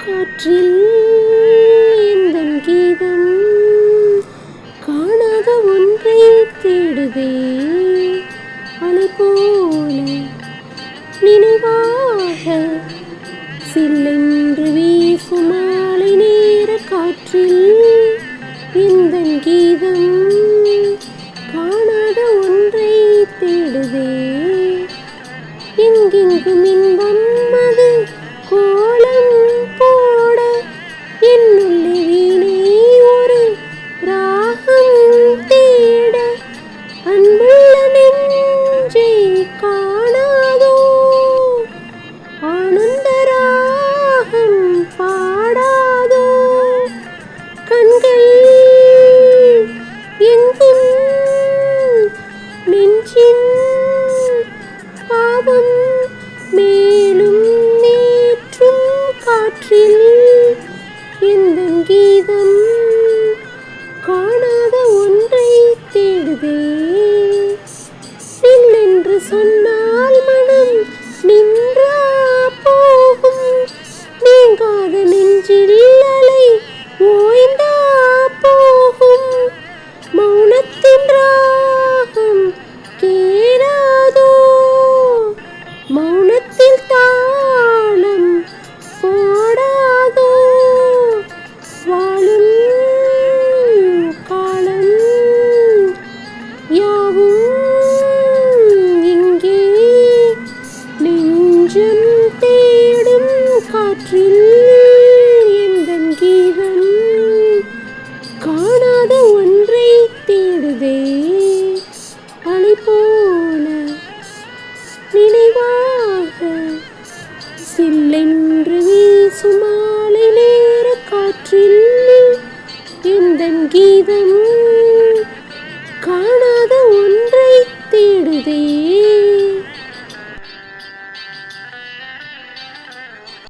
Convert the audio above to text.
காற்றில் எந்தன் கீதம் காணாத ஒன்றை தேடுதே. அலை போல நினைவாக சில்லென்று வீசும் மாலை நேர காற்றில் எந்தன் கீதம் காணாத ஒன்றை தேடுதே. எங்கெங்கும் இன்பம் அது கோலம் போட என்னுள்ளே வீணை ஒரு ராகம் தேட அன்புள்ள நெஞ்சை காணாதோ ஆனந்த ராகம் பாடாதோ கண்கள் எங்கும் நெஞ்சின் பாவம் மேலும் நேற்றும் காற்றில் எந்தன் கீதம் காணாத ஒன்றை தேடுதே. நில்லென்று சொன்னால் மனம் நின்றா போகும் நீங்காத நெஞ்சில் அலை ஓய்ந்தா போகும் மௌனத்தின் ராகம் கேளாதோ மௌனத்தில் தாளம் போடாதோ வாழும் காலம் யாவும் இங்கே நெஞ்சம் தேடும் காற்றில் எந்தன் கீதம் காணாத ஒன்றை தேடுதே. அலை போல நினைவாக சில்லென்று வீசும் மாலை நேர காற்றில் எந்தன் கீதம்